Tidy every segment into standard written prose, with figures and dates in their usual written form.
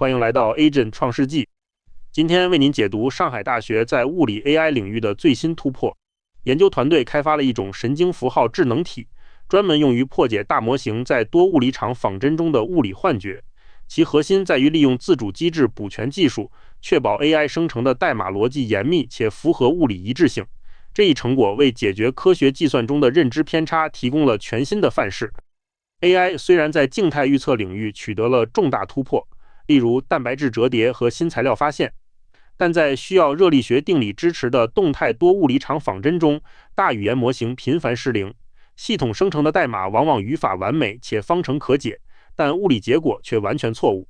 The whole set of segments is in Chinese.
欢迎来到 Agent 创世纪。今天为您解读上海大学在物理 AI 领域的最新突破。研究团队开发了一种神经符号智能体，专门用于破解大模型在多物理场仿真中的物理幻觉。其核心在于利用自主机制补全技术，确保 AI 生成的代码逻辑严密且符合物理一致性。这一成果为解决科学计算中的认知偏差提供了全新的范式。AI 虽然在静态预测领域取得了重大突破，例如蛋白质折叠和新材料发现，但在需要热力学定理支持的动态多物理场仿真中，大语言模型频繁失灵，系统生成的代码往往语法完美且方程可解，但物理结果却完全错误。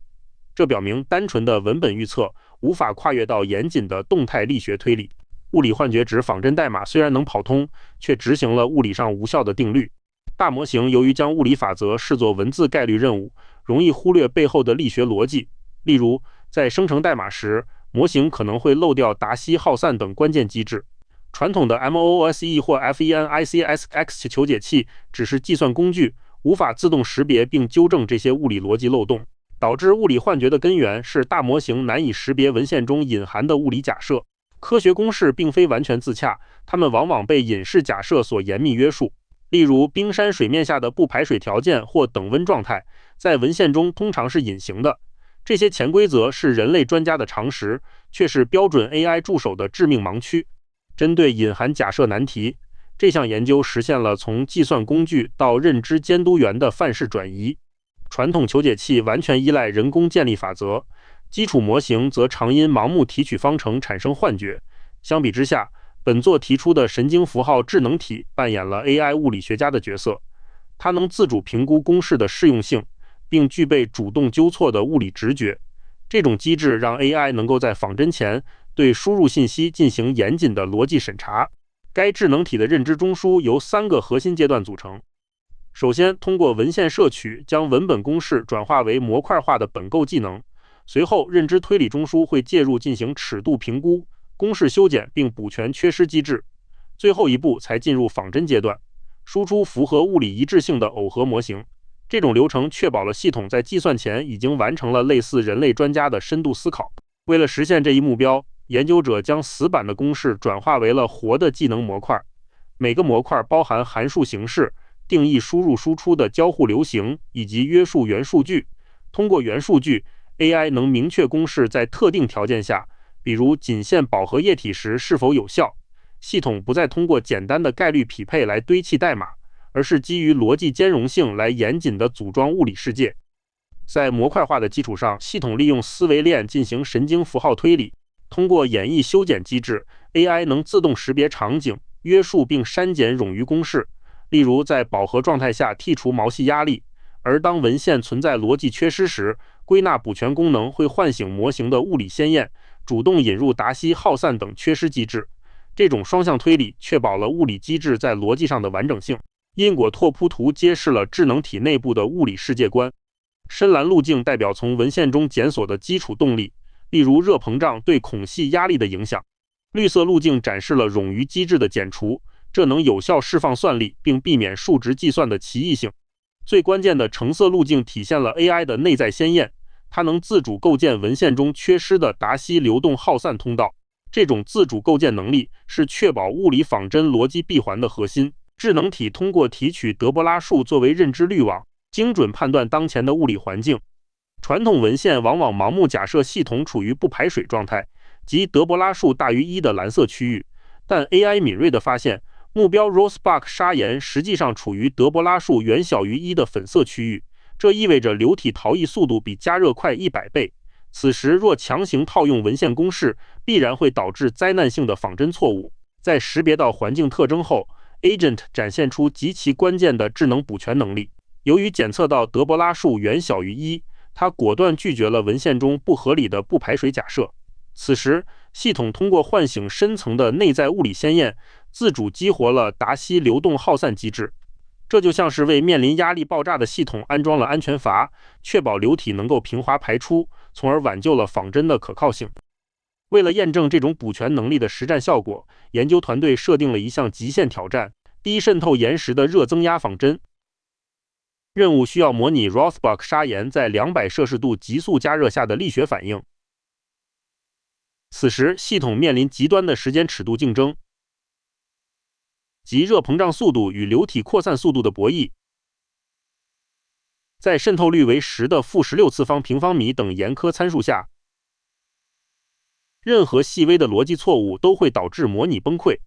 这表明单纯的文本预测无法跨越到严谨的动态力学推理。物理幻觉指仿真代码虽然能跑通，却执行了物理上无效的定律。大模型由于将物理法则视作文字概率任务，容易忽略背后的力学逻辑。例如，在生成代码时，模型可能会漏掉达西耗散等关键机制。传统的 MOOSE 或 FENICSX 求解器只是计算工具，无法自动识别并纠正这些物理逻辑漏洞，导致物理幻觉的根源是大模型难以识别文献中隐含的物理假设。科学公式并非完全自洽，它们往往被隐式假设所严密约束。例如，冰山水面下的不排水条件或等温状态，在文献中通常是隐形的。这些潜规则是人类专家的常识，却是标准 AI 助手的致命盲区。针对隐含假设难题，这项研究实现了从计算工具到认知监督员的范式转移。传统求解器完全依赖人工建立法则，基础模型则常因盲目提取方程产生幻觉。相比之下，本作提出的神经符号智能体扮演了 AI 物理学家的角色，它能自主评估公式的适用性，并具备主动纠错的物理直觉。这种机制让 AI 能够在仿真前对输入信息进行严谨的逻辑审查。该智能体的认知中枢由3个核心阶段组成。首先，通过文献摄取将文本公式转化为模块化的本构技能，随后认知推理中枢会介入进行尺度评估、公式修剪并补全缺失机制。最后一步才进入仿真阶段，输出符合物理一致性的耦合模型。这种流程确保了系统在计算前已经完成了类似人类专家的深度思考。为了实现这一目标，研究者将死板的公式转化为了活的技能模块。每个模块包含函数形式、定义输入输出的交互流行以及约束元数据。通过元数据， AI 能明确公式在特定条件下，比如仅限饱和液体时是否有效。系统不再通过简单的概率匹配来堆砌代码，而是基于逻辑兼容性来严谨地组装物理世界。在模块化的基础上，系统利用思维链进行神经符号推理。通过演绎修剪机制， AI 能自动识别场景，约束并删减冗余公式。例如，在饱和状态下剔除毛细压力，而当文献存在逻辑缺失时，归纳补全功能会唤醒模型的物理先验，主动引入达西耗散等缺失机制。这种双向推理确保了物理机制在逻辑上的完整性。因果拓扑图揭示了智能体内部的物理世界观。深蓝路径代表从文献中检索的基础动力，例如热膨胀对孔隙压力的影响。绿色路径展示了冗余机制的减除，这能有效释放算力并避免数值计算的奇异性。最关键的橙色路径体现了 AI 的内在先验，它能自主构建文献中缺失的达西流动耗散通道。这种自主构建能力是确保物理仿真逻辑闭环的核心。智能体通过提取德波拉数作为认知滤网，精准判断当前的物理环境。传统文献往往盲目假设系统处于不排水状态，即德波拉数大于1的蓝色区域，但 AI 敏锐地发现，目标 Rosbach 砂岩实际上处于德波拉数远小于1的粉色区域，这意味着流体逃逸速度比加热快100倍。此时若强行套用文献公式，必然会导致灾难性的仿真错误。在识别到环境特征后， Agent 展现出极其关键的智能补全能力。由于检测到德波拉数远小于1，它果断拒绝了文献中不合理的不排水假设。此时，系统通过唤醒深层的内在物理先验，自主激活了达西流动耗散机制。这就像是为面临压力爆炸的系统安装了安全阀，确保流体能够平滑排出，从而挽救了仿真的可靠性。为了验证这种补全能力的实战效果，研究团队设定了一项极限挑战：低渗透岩石的热增压仿真。任务需要模拟 Rothbard 砂岩在200摄氏度急速加热下的力学反应。此时，系统面临极端的时间尺度竞争，即热膨胀速度与流体扩散速度的博弈。在渗透率为10的负16次方平方米等严苛参数下，任何细微的逻辑错误都会导致模拟崩溃。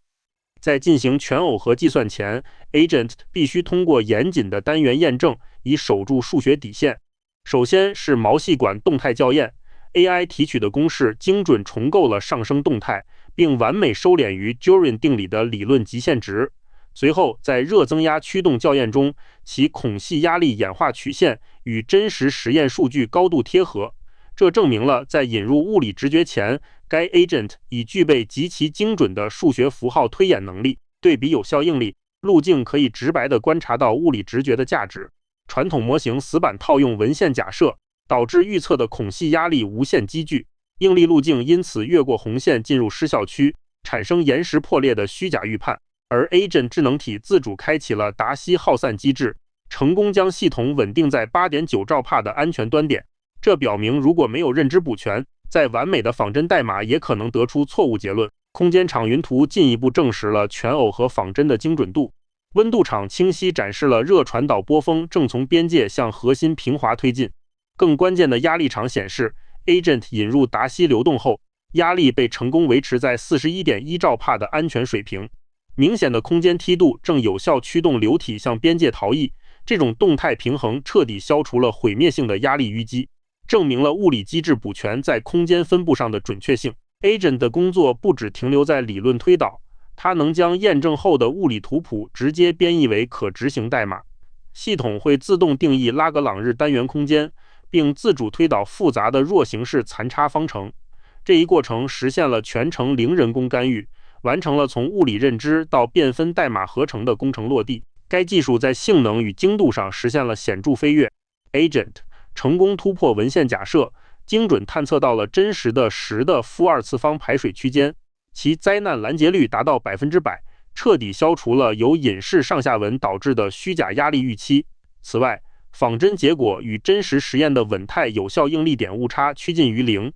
在进行全耦合计算前 ，Agent 必须通过严谨的单元验证，以守住数学底线。首先是毛细管动态校验 ，AI 提取的公式精准重构了上升动态，并完美收敛于 Jurin 定理的理论极限值。随后，在热增压驱动校验中，其孔隙压力演化曲线与真实实验数据高度贴合。这证明了在引入物理直觉前，该 agent 已具备极其精准的数学符号推演能力。对比有效应力路径，可以直白地观察到物理直觉的价值。传统模型死板套用文献假设，导致预测的孔隙压力无限积聚，应力路径因此越过红线进入失效区，产生岩石破裂的虚假预判。而 agent 智能体自主开启了达西耗散机制，成功将系统稳定在 8.9 兆帕的安全端点。这表明，如果没有认知补全，再完美的仿真代码也可能得出错误结论。空间场云图进一步证实了全耦合仿真的精准度。温度场清晰展示了热传导波峰正从边界向核心平滑推进。更关键的压力场显示 ，agent 引入达西流动后，压力被成功维持在 41.1 兆帕的安全水平。明显的空间梯度正有效驱动流体向边界逃逸。这种动态平衡彻底消除了毁灭性的压力淤积，证明了物理机制补全在空间分布上的准确性。Agent 的工作不只停留在理论推导，它能将验证后的物理图谱直接编译为可执行代码。系统会自动定义拉格朗日单元空间，并自主推导复杂的弱形式残差方程。这一过程实现了全程零人工干预，完成了从物理认知到变分代码合成的工程落地。该技术在性能与精度上实现了显著飞跃。Agent 成功突破文献假设，精准探测到了真实的10的负2次方排水区间，其灾难拦截率达到100%，彻底消除了由隐式上下文导致的虚假压力预期。此外，仿真结果与真实实验的稳态有效应力点误差趋近于0。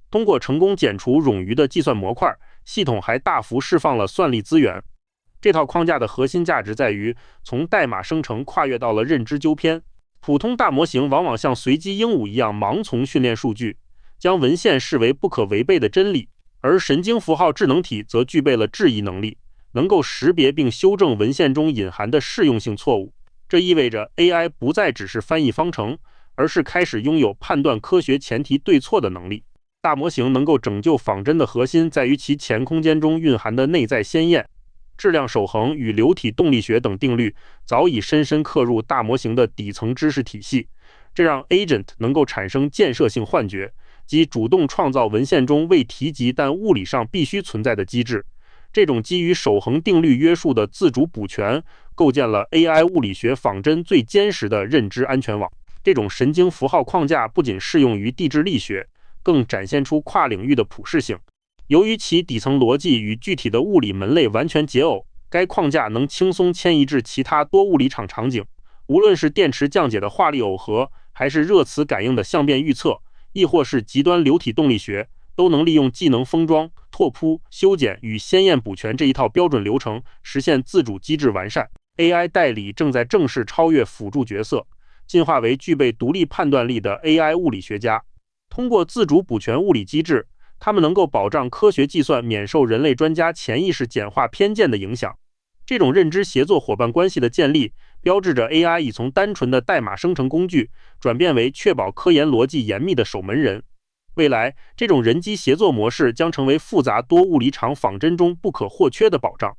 通过成功减除冗余的计算模块，系统还大幅释放了算力资源。这套框架的核心价值在于从代码生成跨越到了认知纠偏。普通大模型往往像随机鹦鹉一样盲从训练数据，将文献视为不可违背的真理，而神经符号智能体则具备了质疑能力，能够识别并修正文献中隐含的适用性错误。这意味着 AI 不再只是翻译方程，而是开始拥有判断科学前提对错的能力。大模型能够拯救仿真的核心在于其前空间中蕴含的内在先验。质量守恒与流体动力学等定律早已深深刻入大模型的底层知识体系，这让 Agent 能够产生建设性幻觉，即主动创造文献中未提及但物理上必须存在的机制。这种基于守恒定律约束的自主补全，构建了 AI 物理学仿真最坚实的认知安全网。这种神经符号框架不仅适用于地质力学，更展现出跨领域的普适性。由于其底层逻辑与具体的物理门类完全解耦，该框架能轻松迁移至其他多物理场场景。无论是电池降解的化力耦合，还是热磁感应的相变预测，亦或是极端流体动力学，都能利用技能封装、拓扑、修剪与先验补全这一套标准流程，实现自主机制完善。AI 代理正在正式超越辅助角色，进化为具备独立判断力的 AI 物理学家。通过自主补全物理机制，他们能够保障科学计算免受人类专家潜意识简化偏见的影响。这种认知协作伙伴关系的建立，标志着 AI 已从单纯的代码生成工具转变为确保科研逻辑严密的守门人。未来，这种人机协作模式将成为复杂多物理场仿真中不可或缺的保障。